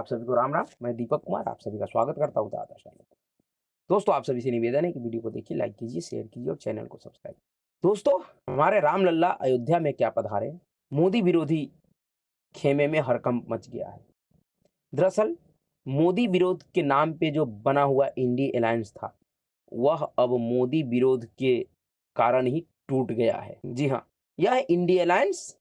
आप सभी को राम राम। मैं दीपक कुमार आप सभी का स्वागत करता हूँ आदर्श चैनल पर। दोस्तों, आप सभी से निवेदन है कि वीडियो को देखिए, लाइक कीजिए, शेयर कीजिए और चैनल को सब्सक्राइब। दोस्तों, हमारे राम लल्ला अयोध्या में क्या पधारे, मोदी विरोधी खेमे में हड़कंप मच गया है। दरअसल मोदी विरोध के नाम पे जो बना हुआ इंडी अलायंस था, वह अब मोदी विरोध के कारण ही टूट गया है। जी हाँ, यह इंडी अलायंस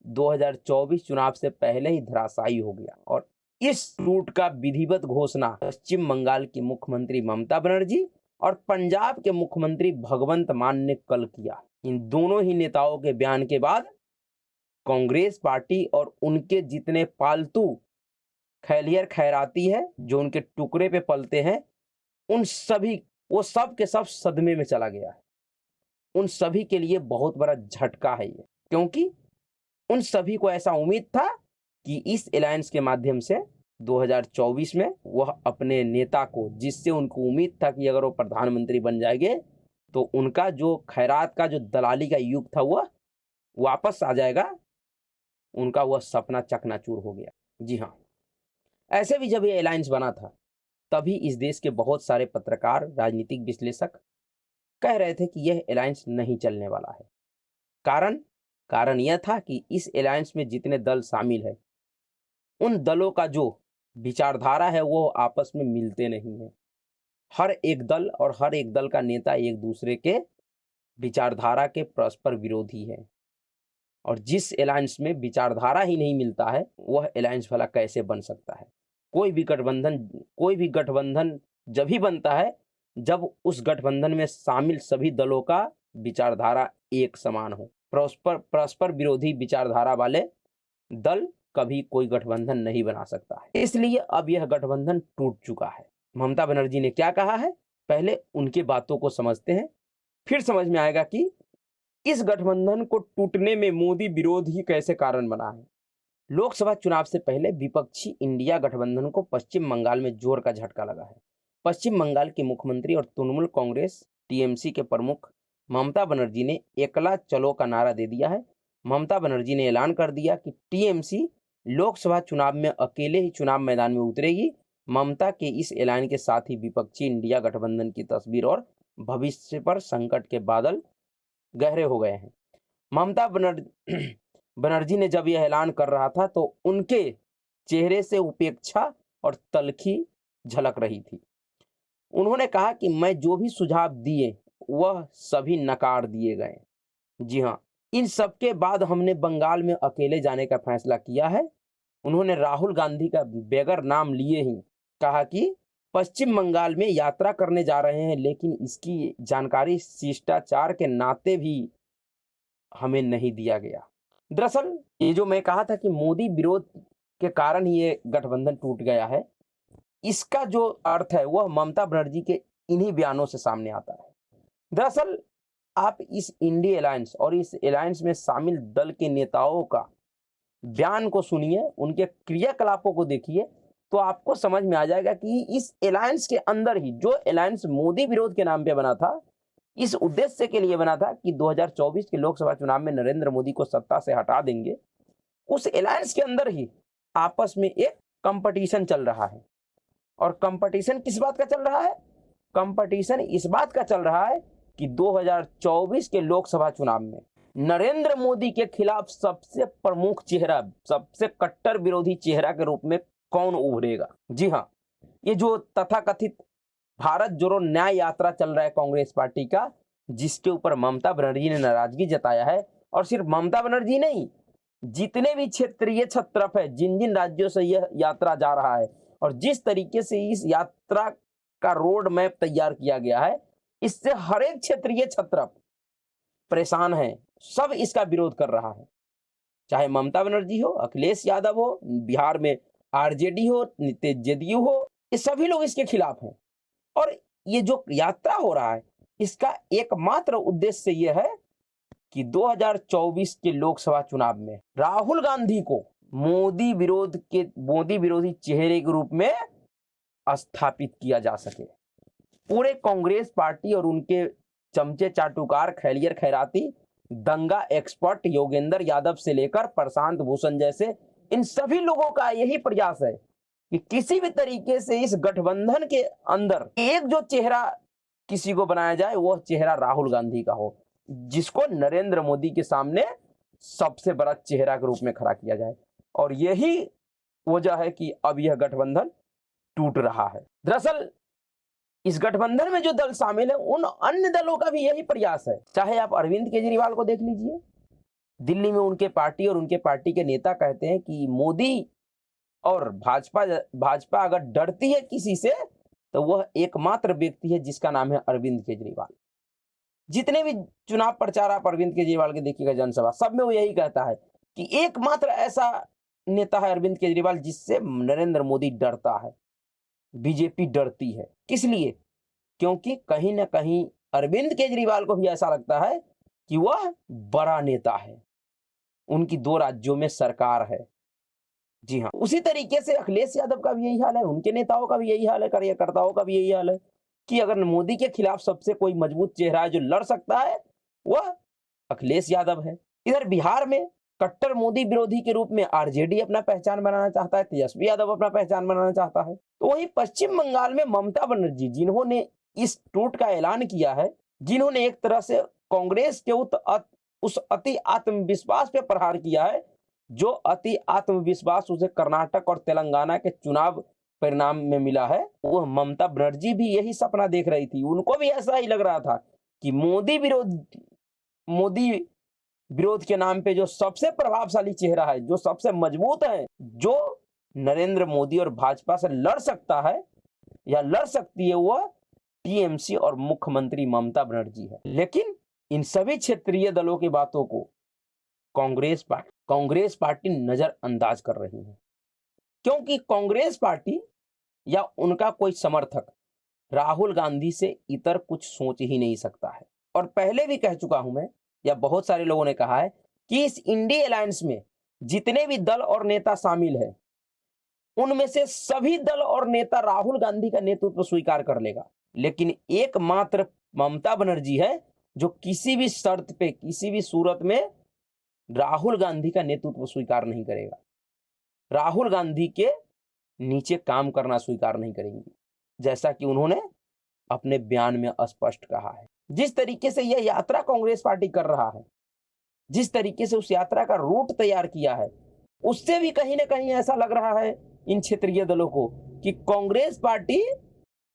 2024 चुनाव से पहले ही धराशायी हो गया और इस टूट का विधिवत घोषणा पश्चिम बंगाल की मुख्यमंत्री ममता बनर्जी और पंजाब के मुख्यमंत्री भगवंत मान ने कल किया। इन दोनों ही नेताओं के बयान के बाद कांग्रेस पार्टी और उनके जितने पालतू खैलियर खैराती है जो उनके टुकड़े पे पलते हैं, उन सभी वो सब के सब सदमे में चला गया है। उन सभी के लिए बहुत बड़ा झटका है ये, क्योंकि उन सभी को ऐसा उम्मीद था कि इस अलायंस के माध्यम से 2024 में वह अपने नेता को, जिससे उनको उम्मीद था कि अगर वो प्रधानमंत्री बन जाएंगे तो उनका जो खैरात का जो दलाली का युग था वह वापस आ जाएगा, उनका वह सपना चकनाचूर हो गया। जी हाँ, ऐसे भी जब ये अलायंस बना था तभी इस देश के बहुत सारे पत्रकार, राजनीतिक विश्लेषक कह रहे थे कि यह अलायंस नहीं चलने वाला है। कारण यह था कि इस अलायंस में जितने दल शामिल है, उन दलों का जो विचारधारा है वो आपस में मिलते नहीं है। हर एक दल और हर एक दल का नेता एक दूसरे के विचारधारा के परस्पर विरोधी है, और जिस अलायंस में विचारधारा ही नहीं मिलता है वह अलायंस भला कैसे बन सकता है। कोई भी गठबंधन जब ही बनता है जब उस गठबंधन में शामिल सभी दलों का विचारधारा एक समान हो। परस्पर विरोधी विचारधारा वाले दल कभी कोई गठबंधन नहीं बना सकता है। इसलिए अब यह गठबंधन टूट चुका है। ममता बनर्जी ने क्या कहा है, पहले उनकी बातों को समझते हैं, फिर समझ में आएगा कि इस गठबंधन को टूटने में मोदी विरोध ही कैसे कारण बना है। लोकसभा चुनाव से पहले विपक्षी इंडिया गठबंधन को पश्चिम बंगाल में जोर का झटका लगा है। पश्चिम बंगाल के मुख्यमंत्री और तृणमूल कांग्रेस टीएमसी के प्रमुख ममता बनर्जी ने एकला चलो का नारा दे दिया है। ममता बनर्जी ने ऐलान कर दिया कि टीएमसी लोकसभा चुनाव में अकेले ही चुनाव मैदान में उतरेगी। ममता के इस ऐलान के साथ ही विपक्षी इंडिया गठबंधन की तस्वीर और भविष्य पर संकट के बादल गहरे हो गए हैं। ममता बनर्जी ने जब यह ऐलान कर रहा था तो उनके चेहरे से उपेक्षा और तल्खी झलक रही थी। उन्होंने कहा कि मैं जो भी सुझाव दिए वह सभी नकार दिए गए। जी हाँ, इन सबके बाद हमने बंगाल में अकेले जाने का फैसला किया है। उन्होंने राहुल गांधी का बेगर नाम लिए ही कहा कि पश्चिम बंगाल में यात्रा करने जा रहे हैं, लेकिन इसकी जानकारी शिष्टाचार के नाते भी हमें नहीं दिया गया। दरअसल ये जो मैं कहा था कि मोदी विरोध के कारण ही ये गठबंधन टूट गया है, इसका जो अर्थ है वह ममता बनर्जी के इन्हीं बयानों से सामने आता है। दरअसल आप इस इंडी अलायंस और इस अलायंस में शामिल दल के नेताओं का बयान को सुनिए, उनके क्रियाकलापों को देखिए, तो आपको समझ में आ जाएगा कि इस अलायंस के अंदर ही जो अलायंस मोदी विरोध के नाम पे बना था, इस उद्देश्य के लिए बना था कि 2024 के लोकसभा चुनाव में नरेंद्र मोदी को सत्ता से हटा देंगे, उस अलायंस के अंदर ही आपस में एक कंपटीशन चल रहा है। और कंपटीशन किस बात का चल रहा है? कंपटीशन इस बात का चल रहा है कि 2024 के लोकसभा चुनाव में नरेंद्र मोदी के खिलाफ सबसे प्रमुख चेहरा, सबसे कट्टर विरोधी चेहरा के रूप में कौन उभरेगा। जी हाँ, ये जो तथाकथित भारत जोड़ो न्याय यात्रा चल रहा है कांग्रेस पार्टी का, जिसके ऊपर ममता बनर्जी ने नाराजगी जताया है, और सिर्फ ममता बनर्जी नहीं, जितने भी क्षेत्रीय छत्रप है, जिन जिन राज्यों से यह यात्रा जा रहा है और जिस तरीके से इस यात्रा का रोड मैप तैयार किया गया है, इससे हर एक क्षेत्रीय छत्रप परेशान है, सब इसका विरोध कर रहा है। चाहे ममता बनर्जी हो, अखिलेश यादव हो, बिहार में आरजेडी हो, जेडीयू हो, ये सभी लोग इसके खिलाफ हैं। और ये जो यात्रा हो रहा है, इसका एकमात्र उद्देश्य यह है कि 2024 के लोकसभा चुनाव में राहुल गांधी को मोदी विरोधी चेहरे के रूप में स्थापित किया जा सके। पूरे कांग्रेस पार्टी और उनके चमचे चाटुकार, खैलियर खैराती, दंगा एक्सपर्ट योगेंद्र यादव से लेकर प्रशांत भूषण जैसे इन सभी लोगों का यही प्रयास है कि किसी भी तरीके से इस गठबंधन के अंदर एक जो चेहरा किसी को बनाया जाए वह चेहरा राहुल गांधी का हो, जिसको नरेंद्र मोदी के सामने सबसे बड़ा चेहरा के रूप में खड़ा किया जाए। और यही वजह है कि अब यह गठबंधन टूट रहा है। दरअसल इस गठबंधन में जो दल शामिल है उन अन्य दलों का भी यही प्रयास है। चाहे आप अरविंद केजरीवाल को देख लीजिए, दिल्ली में उनके पार्टी और उनके पार्टी के नेता कहते हैं कि मोदी और भाजपा अगर डरती है किसी से तो वह एकमात्र व्यक्ति है जिसका नाम है अरविंद केजरीवाल। जितने भी चुनाव प्रचार आप अरविंद केजरीवाल के देखिएगा, जनसभा, सब में वो यही कहता है कि एकमात्र ऐसा नेता है अरविंद केजरीवाल जिससे नरेंद्र मोदी डरता है, बीजेपी डरती है। किस लिए? क्योंकि कहीं ना कहीं अरविंद केजरीवाल को भी ऐसा लगता है कि वह बड़ा नेता है, उनकी 2 राज्यों में सरकार है। जी हाँ, उसी तरीके से अखिलेश यादव का भी यही हाल है, उनके नेताओं का भी यही हाल है, कार्यकर्ताओं का भी यही हाल है कि अगर मोदी के खिलाफ सबसे कोई मजबूत चेहरा है जो लड़ सकता है वह अखिलेश यादव है। इधर बिहार में कट्टर मोदी विरोधी के रूप में आरजेडी अपना पहचान बनाना चाहता है, तेजस्वी यादव अपना पहचान बनाना चाहता है। तो वही पश्चिम बंगाल में ममता बनर्जी, जिन्होंने इस टूट का ऐलान किया है, जिन्होंने एक तरह से कांग्रेस के उस अति आत्मविश्वास पे प्रहार किया है, जो अति आत्मविश्वास उसे कर्नाटक और तेलंगाना के चुनाव परिणाम में मिला है, वो ममता बनर्जी भी यही सपना देख रही थी। उनको भी ऐसा ही लग रहा था कि मोदी विरोध के नाम पे जो सबसे प्रभावशाली चेहरा है, जो सबसे मजबूत है, जो नरेंद्र मोदी और भाजपा से लड़ सकता है या लड़ सकती है, वह टीएमसी और मुख्यमंत्री ममता बनर्जी है। लेकिन इन सभी क्षेत्रीय दलों की बातों को कांग्रेस पार्टी नजरअंदाज कर रही है, क्योंकि कांग्रेस पार्टी या उनका कोई समर्थक राहुल गांधी से इतर कुछ सोच ही नहीं सकता है। और पहले भी कह चुका हूं मैं, या बहुत सारे लोगों ने कहा है कि इस इंडिया अलायंस में जितने भी दल और नेता शामिल है, उनमें से सभी दल और नेता राहुल गांधी का नेतृत्व स्वीकार कर लेगा, लेकिन एकमात्र ममता बनर्जी है जो किसी भी शर्त पे, किसी भी सूरत में राहुल गांधी का नेतृत्व स्वीकार नहीं करेगा, राहुल गांधी के नीचे काम करना स्वीकार नहीं करेंगी, जैसा कि उन्होंने अपने बयान में स्पष्ट कहा है। जिस तरीके से यह यात्रा कांग्रेस पार्टी कर रहा है, जिस तरीके से उस यात्रा का रूट तैयार किया है, उससे भी कहीं ना कहीं ऐसा लग रहा है इन क्षेत्रीय दलों को कि कांग्रेस पार्टी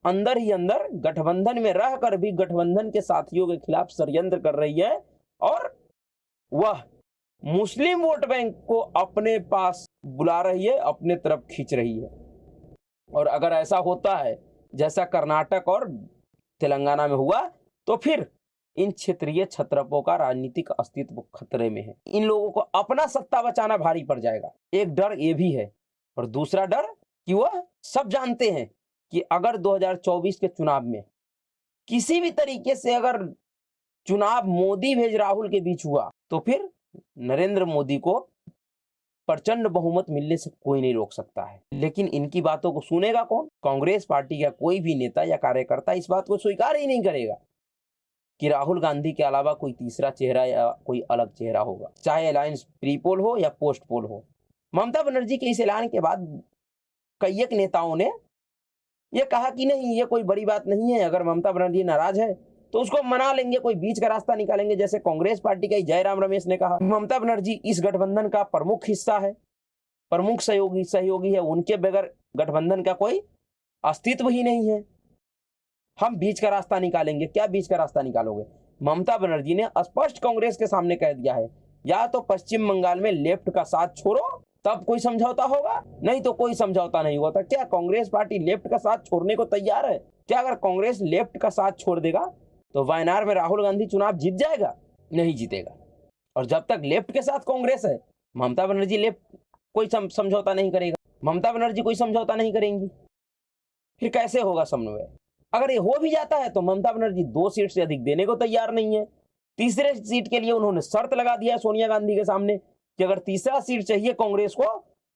अंदर ही अंदर गठबंधन में रहकर भी गठबंधन के साथियों के खिलाफ षड्यंत्र कर रही है और वह मुस्लिम वोट बैंक को अपने पास बुला रही है, अपने तरफ खींच रही है। और अगर ऐसा होता है जैसा कर्नाटक और तेलंगाना में हुआ, तो फिर इन क्षेत्रीय छत्रपों का राजनीतिक अस्तित्व खतरे में है। इन लोगों को अपना सत्ता बचाना भारी पड़ जाएगा। एक डर ये भी है, और दूसरा डर कि वह सब जानते हैं कि अगर 2024 के चुनाव में किसी भी तरीके से अगर चुनाव मोदी भेज राहुल के बीच हुआ, तो फिर नरेंद्र मोदी को प्रचंड बहुमत मिलने से कोई नहीं रोक सकता है। लेकिन इनकी बातों को सुनेगा कौन? कांग्रेस पार्टी का कोई भी नेता या कार्यकर्ता इस बात को स्वीकार ही नहीं करेगा कि राहुल गांधी के अलावा कोई तीसरा चेहरा या कोई अलग चेहरा होगा, चाहे अलायंस प्री पोल हो या पोस्ट पोल हो। ममता बनर्जी के इस ऐलान के बाद कई एक नेताओं ने यह कहा कि नहीं, ये कोई बड़ी बात नहीं है, अगर ममता बनर्जी नाराज है तो उसको मना लेंगे, कोई बीच का रास्ता निकालेंगे। जैसे कांग्रेस पार्टी का जयराम रमेश ने कहा, ममता बनर्जी इस गठबंधन का प्रमुख हिस्सा है, प्रमुख सहयोगी है, उनके बगैर गठबंधन का कोई अस्तित्व ही नहीं है, हम बीच का रास्ता निकालेंगे। क्या बीच का रास्ता निकालोगे? ममता बनर्जी ने स्पष्ट कांग्रेस के सामने कह दिया है, या तो पश्चिम बंगाल में लेफ्ट का साथ छोड़ो तब कोई समझौता होगा, नहीं तो कोई समझौता नहीं होता। क्या कांग्रेस पार्टी लेफ्ट का साथ छोड़ने को तैयार है? क्या अगर कांग्रेस लेफ्ट का साथ छोड़ देगा तो वायनाड में राहुल गांधी चुनाव जीत जाएगा? नहीं जीतेगा। और जब तक लेफ्ट के साथ कांग्रेस है, ममता बनर्जी लेफ्ट कोई समझौता नहीं करेगा, ममता बनर्जी कोई समझौता नहीं करेंगी, फिर कैसे होगा समन्वय? अगर ये हो भी जाता है तो ममता बनर्जी 2 सीट से अधिक देने को तैयार नहीं है। तीसरे सीट के लिए उन्होंने शर्त लगा दिया है सोनिया गांधी के सामने कि अगर तीसरा सीट चाहिए कांग्रेस को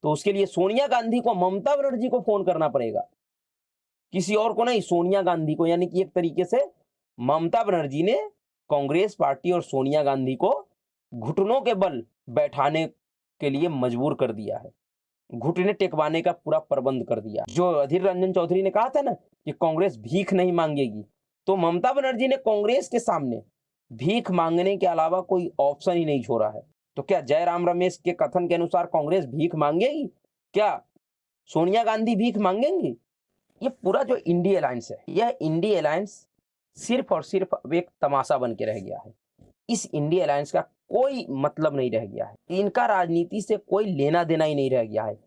तो उसके लिए सोनिया गांधी को ममता बनर्जी को फोन करना पड़ेगा, किसी और को नहीं, सोनिया गांधी को। यानी कि एक तरीके से ममता बनर्जी ने कांग्रेस पार्टी और सोनिया गांधी को घुटनों के बल बैठाने के लिए मजबूर कर दिया है। घुटने टेकवाने का पूरा प्रबंध कर दिया। जो अधीर रंजन चौधरी ने कहा था ना कि कांग्रेस भीख नहीं मांगेगी, तो ममता बनर्जी ने कांग्रेस के सामने भीख मांगने के अलावा कोई ऑप्शन ही नहीं छोड़ा है। तो क्या जयराम रमेश के कथन के अनुसार कांग्रेस भीख मांगेगी? क्या सोनिया गांधी भीख मांगेंगी? ये पूरा जो इंडी अलायंस है, यह इंडी अलायंस सिर्फ और सिर्फ अब एक तमाशा बन के रह गया है। इस इंडी अलायंस का कोई मतलब नहीं रह गया है, इनका राजनीति से कोई लेना देना ही नहीं रह गया है।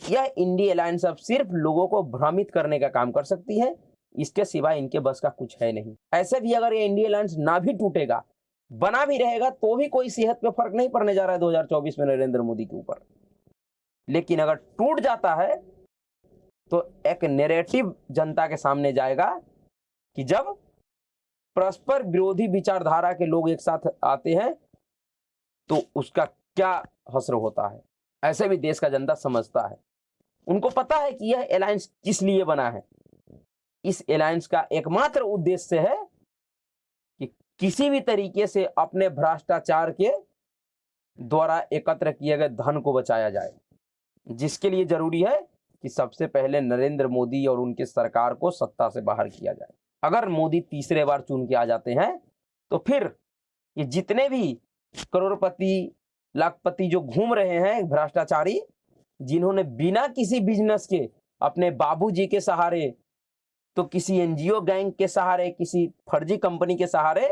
यह इंडी अलायंस अब सिर्फ लोगों को भ्रमित करने का काम कर सकती है, इसके सिवाय इनके बस का कुछ है नहीं। ऐसे भी अगर ये इंडी अलायंस ना भी टूटेगा, बना भी रहेगा, तो भी कोई सेहत पे फर्क नहीं पड़ने जा रहा है 2024 में नरेंद्र मोदी के ऊपर। लेकिन अगर टूट जाता है तो एक नैरेटिव जनता के सामने जाएगा कि जब परस्पर विरोधी विचारधारा के लोग एक साथ आते हैं तो उसका क्या असर होता है। ऐसे भी देश का जनता समझता है, उनको पता है कि यह अलायंस किस लिए बना है। इस अलायंस का एकमात्र उद्देश्य है कि किसी भी तरीके से अपने भ्रष्टाचार के द्वारा एकत्र किए गए धन को बचाया जाए, जिसके लिए जरूरी है कि सबसे पहले नरेंद्र मोदी और उनके सरकार को सत्ता से बाहर किया जाए। अगर मोदी तीसरे बार चुन के आ जाते हैं तो फिर ये जितने भी करोड़पति लाखपति जो घूम रहे हैं भ्रष्टाचारी, जिन्होंने बिना किसी बिजनेस के अपने बाबूजी के सहारे तो किसी एनजीओ गैंग के सहारे, किसी फर्जी कंपनी के सहारे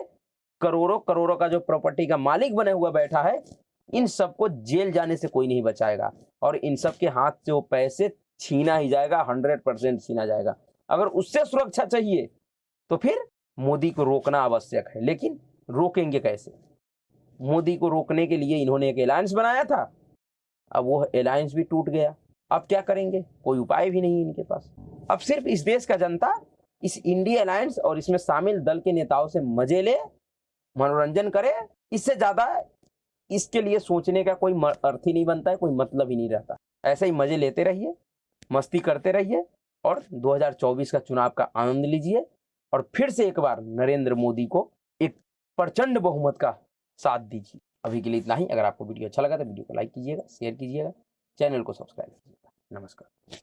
करोड़ों करोड़ों का जो प्रॉपर्टी का मालिक बने हुआ बैठा है, इन सबको जेल जाने से कोई नहीं बचाएगा और इन सब के हाथ से वो पैसे छीना ही जाएगा, 100% छीना जाएगा। अगर उससे सुरक्षा चाहिए तो फिर मोदी को रोकना आवश्यक है। लेकिन रोकेंगे कैसे? मोदी को रोकने के लिए इन्होंने एक अलायंस बनाया था, अब वो अलायंस भी टूट गया। अब क्या करेंगे? कोई उपाय भी नहीं इनके पास। अब सिर्फ इस देश का जनता इस इंडी अलायंस और इसमें शामिल दल के नेताओं से मजे ले, मनोरंजन करे, इससे ज्यादा इसके लिए सोचने का कोई अर्थ ही नहीं बनता है, कोई मतलब ही नहीं रहता। ऐसे ही मजे लेते रहिए, मस्ती करते रहिए और 2024 का चुनाव का आनंद लीजिए और फिर से एक बार नरेंद्र मोदी को एक प्रचंड बहुमत का साथ दीजिए। अभी के लिए इतना ही। अगर आपको वीडियो अच्छा लगा तो वीडियो को लाइक कीजिएगा, शेयर कीजिएगा, चैनल को सब्सक्राइब कीजिएगा। नमस्कार।